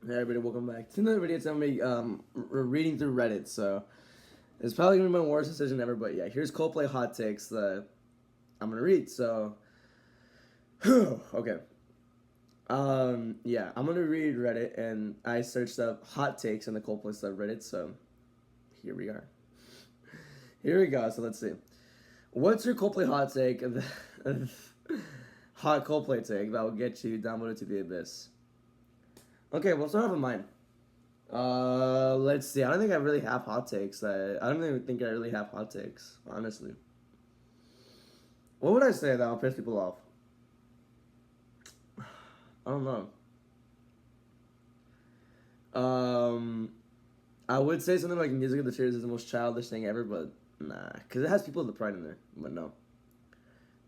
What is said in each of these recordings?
Hey everybody, welcome back to another video. It's gonna be reading through Reddit, so it's probably gonna be my worst decision ever. But yeah, here's Coldplay hot takes that I'm gonna read. So, okay, yeah, I'm gonna read Reddit, and I searched up hot takes in the Coldplay subreddit. So here we are. Here we go. So let's see. What's your Coldplay hot take? Hot Coldplay take that will get you downloaded to the abyss. Okay, we'll start off with mine. Let's see. I don't think I really have hot takes. I don't even think I really have hot takes, honestly. What would I say that will piss people off? I don't know. I would say something like Music of the Spheres is the most childish thing ever, but nah, because it has people with the pride in there. But no.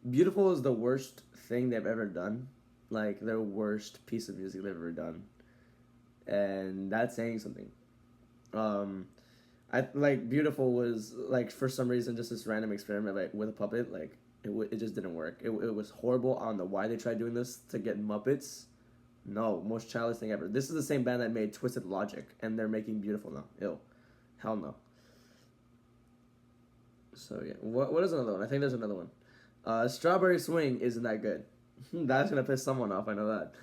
Beautiful is the worst thing they've ever done. Like, their worst piece of music they've ever done. And that's saying something. I like Beautiful was like for some reason just this random experiment like with a puppet. Like it just didn't work. It was horrible. I don't know why they tried doing this to get Muppets. No, most childish thing ever. This is the same band that made Twisted Logic, and they're making Beautiful now. Ew, hell no. So yeah, what is another one? I think there's another one. Strawberry Swing isn't that good. That's gonna piss someone off. I know that.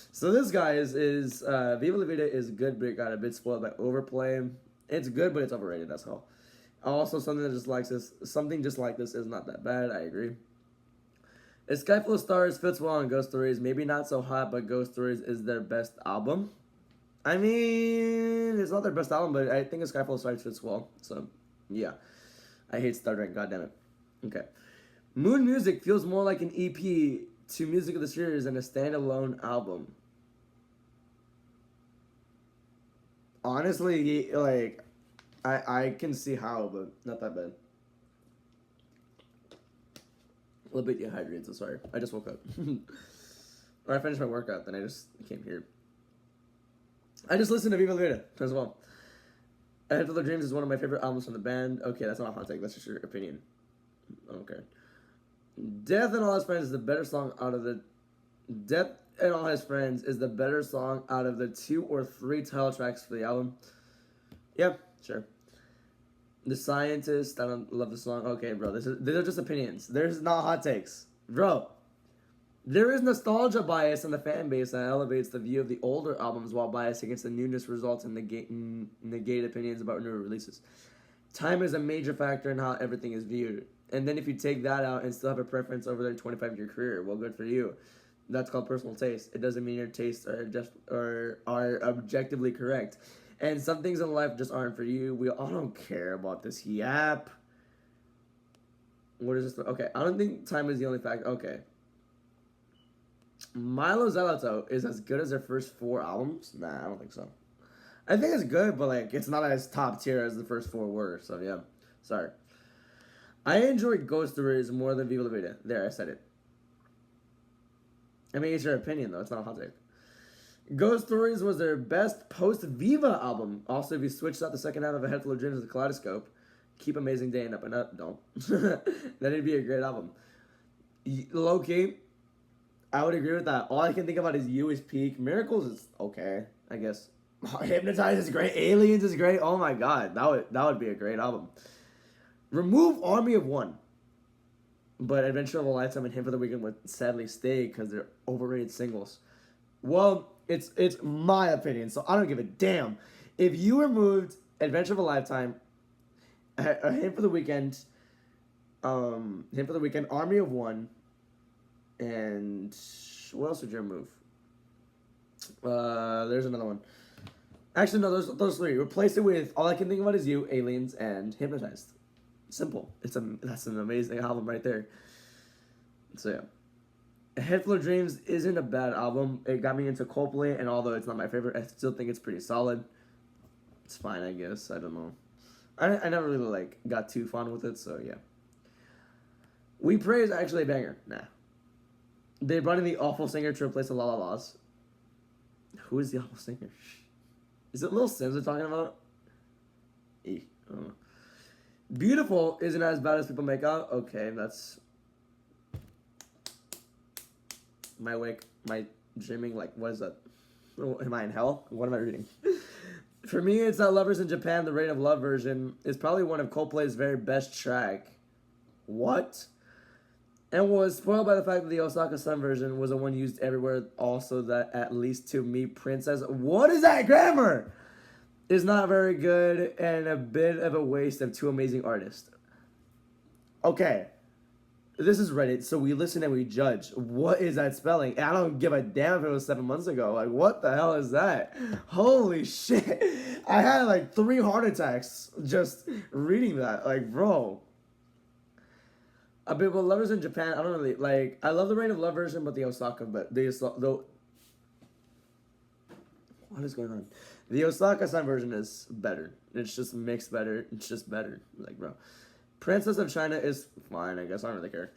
So this guy is Viva La Vida is good, but it got a bit spoiled by overplay. It's good, but it's overrated. That's all. Also, something just like this is not that bad. I agree. A Sky Full of Stars fits well on Ghost Stories. Maybe not so hot, but Ghost Stories is their best album. I mean, it's not their best album, but I think A Sky Full of Stars fits well. So, yeah. I hate stuttering. God damn it. Okay. Moon Music feels more like an EP to Music of the Spheres than a standalone album. Honestly, like, I can see how, but not that bad. A little bit dehydrated, so sorry. I just woke up. Or I finished my workout, then I just came here. I just listened to Viva La Vida as well. A Head Full of Dreams is one of my favorite albums from the band. Okay, that's not a hot take, that's just your opinion. Okay. Death and All His Friends is the better song out of the... Death and All His Friends is the better song out of the 2 or 3 title tracks for the album. Yeah, sure. The Scientist, I don't love the song. Okay, bro, these are just opinions. There's not hot takes. Bro, there is nostalgia bias in the fan base that elevates the view of the older albums while bias against the newness results in negate opinions about newer releases. Time is a major factor in how everything is viewed. And then if you take that out and still have a preference over their 25-year career, well, good for you. That's called personal taste. It doesn't mean your tastes are objectively correct. And some things in life just aren't for you. We all don't care about this yap. What is this? Okay, I don't think time is the only factor. Okay. Milo Zelato is as good as their first 4 albums? Nah, I don't think so. I think it's good, but like it's not as top tier as the first 4 were. So yeah, sorry. I enjoy Ghost Stories more than Viva La Vida. There, I said it. I mean, it's your opinion though. It's not a hot take. Ghost Stories was their best post-Viva album. Also, if you switched out the second half of A Head Full of Dreams as a kaleidoscope, Keep Amazing Day and Up and Up, don't. Then it'd be a great album. Low-key, I would agree with that. All I can think about is You is peak. Miracles is okay, I guess. Hypnotize is great. Aliens is great. Oh my god, that would be a great album. Remove Army of One. But Adventure of a Lifetime and Him for the Weekend would sadly stay because they're overrated singles. Well, it's my opinion, so I don't give a damn. If you removed Adventure of a Lifetime, Him for the Weekend, Army of One, and what else would you remove? There's another one. Actually, no, those 3. Replace it with All I Can Think About Is You, Aliens, and Hypnotized. Simple. That's an amazing album right there. So yeah. A Head Full of Dreams isn't a bad album. It got me into Coldplay, and although it's not my favorite, I still think it's pretty solid. It's fine, I guess. I don't know. I never really like got too fond with it, so yeah. We Pray is actually a banger. Nah. They brought in the awful singer to replace the La La La's. Who is the awful singer? Is it Lil Sims they're talking about? I don't know. Beautiful isn't as bad as people make out. Okay, that's my dreaming. Like, what is that? Oh, am I in hell? What am I reading? For me, it's that Lovers in Japan, the Rain of Love version, is probably one of Coldplay's very best track. What? And was spoiled by the fact that the Osaka Sun version was the one used everywhere. Also, that at least to me, Princess. What is that grammar? Is not very good and a bit of a waste of two amazing artists. Okay. This is Reddit, so we listen and we judge. What is that spelling? I don't give a damn if it was 7 months ago. Like, what the hell is that? Holy shit. I had like 3 heart attacks just reading that. Like, bro. A bit with Lovers in Japan, I don't really, like, I love the Rain of Love version, but the Osaka, what is going on? The Osaka Sun version is better. It's just mixed better. It's just better. Like, bro. Princess of China is fine, I guess. I don't really care.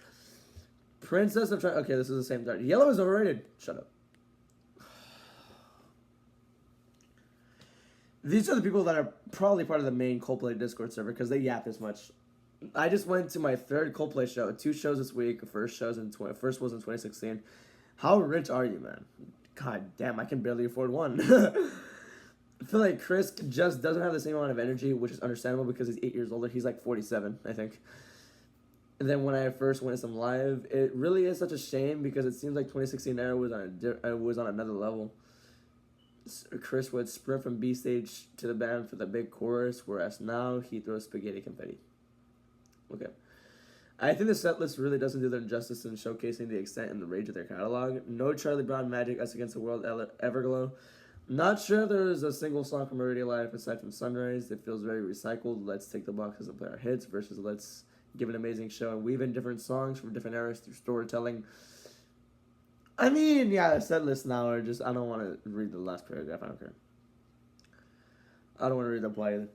Princess of China. Okay, this is the same time. Yellow is overrated. Shut up. These are the people that are probably part of the main Coldplay Discord server because they yap this much. I just went to my 3rd Coldplay show. 2 shows this week. First was in 2016. How rich are you, man? God damn, I can barely afford one. I feel like Chris just doesn't have the same amount of energy, which is understandable because he's 8 years older. He's like 47, I think. And then when I first went to some live, it really is such a shame because it seems like 2016 era was on another level. Chris would sprint from B stage to the band for the big chorus, whereas now he throws spaghetti confetti. Okay. I think the set list really doesn't do them justice in showcasing the extent and the range of their catalog. No Charlie Brown magic Us Against the World Everglow. Not sure there's a single song from Already Life aside from Sunrise. It feels very recycled. Let's take the boxes and play our hits versus let's give an amazing show and weave in different songs from different eras through storytelling. I mean, yeah, the set list now are just, I don't want to read the last paragraph. I don't care. I don't want to read the play either.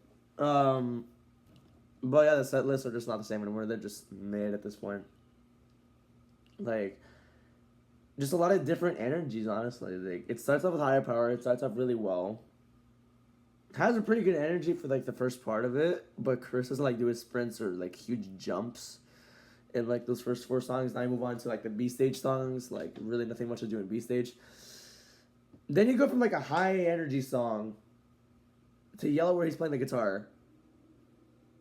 But yeah, the set lists are just not the same anymore. They're just made at this point. Like, just a lot of different energies, honestly. Like, it starts off with higher power. It starts off really well. It has a pretty good energy for, like, the first part of it. But Chris doesn't, like, do his sprints or, like, huge jumps in, like, those first 4 songs. Now you move on to, like, the B-stage songs. Like, really nothing much to do in B-stage. Then you go from, like, a high-energy song to Yellow where he's playing the guitar.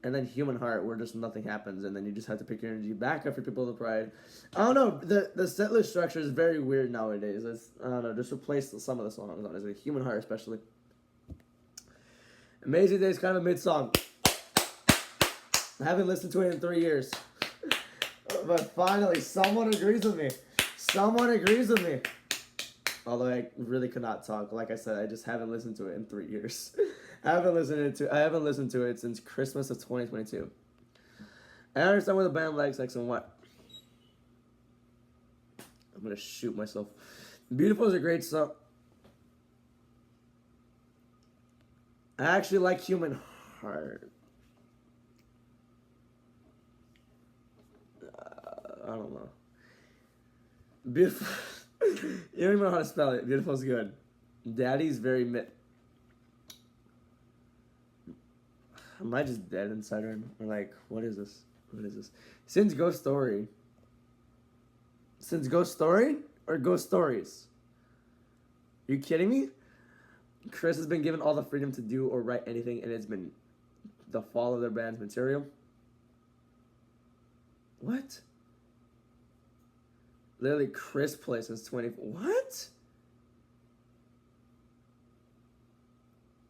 And then Human Heart, where just nothing happens, and then you just have to pick your energy back up for People of the Pride. I don't know, the set list structure is very weird nowadays. I don't know, just replace some of the songs, honestly. Human Heart, especially. Amazing Day is kind of a mid-song. I haven't listened to it in 3 years. But finally, someone agrees with me. Someone agrees with me. Although I really could not talk. Like I said, I just haven't listened to it in 3 years. I haven't listened to it since Christmas of 2022. I understand where the band likes X and what. I'm gonna shoot myself. Beautiful is a great song. I actually like Human Heart. I don't know. Beautiful. You don't even know how to spell it. Beautiful is good. Daddy's very Am I just dead inside right now? Or like, what is this? What is this? Since Ghost Story? Since Ghost Story? Or Ghost Stories? Are you kidding me? Chris has been given all the freedom to do or write anything, and it's been the fall of their band's material. What? Literally, Chris plays since 20... What?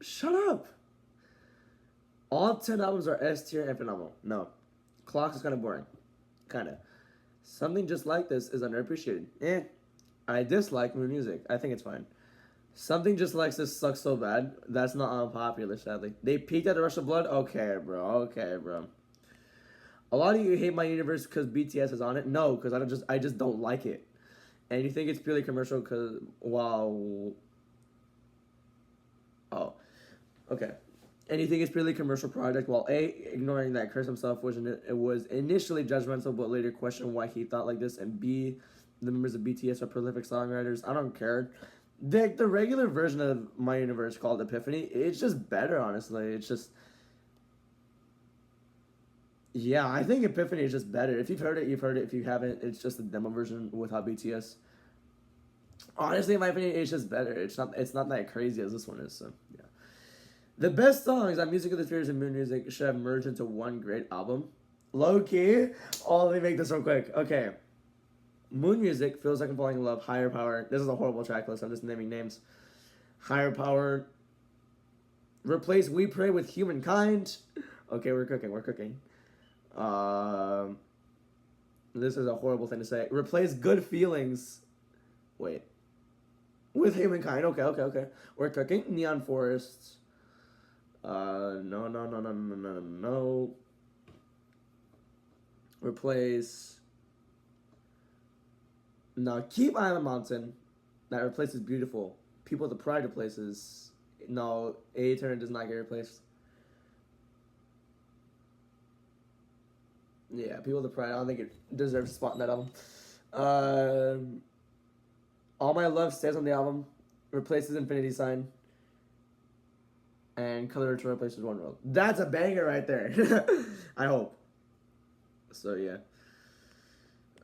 Shut up. All 10 albums are S tier and phenomenal. No. Clocks is kind of boring. Kind of. Something just like this is underappreciated. I dislike new music. I think it's fine. Something just like this sucks so bad. That's not unpopular, sadly. They peaked at the Rush of Blood? Okay, bro. Okay, bro. A lot of you hate my universe because BTS is on it. No, because I just don't like it. And you think it's purely commercial because, wow. Oh. Okay. And you think it's purely commercial project, while A, ignoring that Chris himself was initially judgmental, but later questioned why he thought like this, and B, the members of BTS are prolific songwriters. I don't care. The regular version of My Universe called Epiphany, it's just better, honestly. It's just... Yeah, I think Epiphany is just better. If you've heard it, you've heard it. If you haven't, it's just a demo version without BTS. Honestly, in my opinion, it's just better. It's not that crazy as this one is. So yeah. The best songs on Music of the Spheres and Moon Music should have merged into one great album. Low key. Oh, let me make this real quick. Okay. Moon Music, Feels Like I'm Falling in Love, Higher Power. This is a horrible track list. I'm just naming names. Higher Power. Replace We Pray with Humankind. Okay, we're cooking. We're cooking. This is a horrible thing to say. Replace Good Feelings. Wait. With Humankind. Okay. We're cooking. Neon Forests. No. Replace. No, keep Island Mountain. That replaces Beautiful. People with the Pride replaces. No, A Turn does not get replaced. Yeah, People with the Pride. I don't think it deserves a spot in that album. All My Love stays on the album. Replaces Infinity Sign. And Color Return replaces One World. That's a banger right there. I hope. So yeah.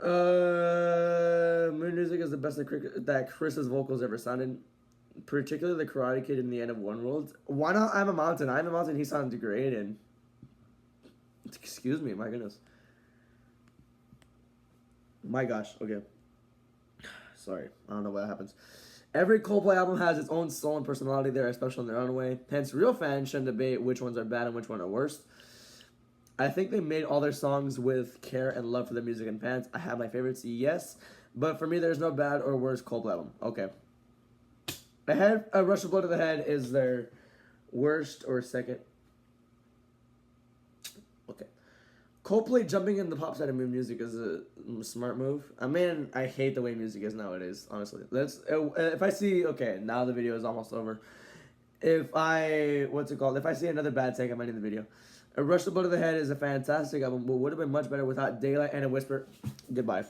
Moon Music is the best that Chris's vocals ever sounded. Particularly the Karate Kid in the end of One World. Why not I'm a Mountain? I'm a Mountain, he sounds great in. Excuse me, my goodness. My gosh, okay. Sorry, I don't know what happens. Every Coldplay album has its own soul and personality. They are special in their own way. Hence, real fans shouldn't debate which ones are bad and which one are worst. I think they made all their songs with care and love for the music and fans. I have my favorites, yes. But for me, there's no bad or worst Coldplay album. Okay. A Rush of Blood to the Head is their worst or second. Okay. Coldplay jumping in the pop side of Moon Music is a smart move. I mean, I hate the way music is nowadays, honestly. If I see, okay, now the video is almost over. If I see another bad take, I might end the video. A Rush of Blood to the Head is a fantastic album, but would have been much better without Daylight and a Whisper. Goodbye.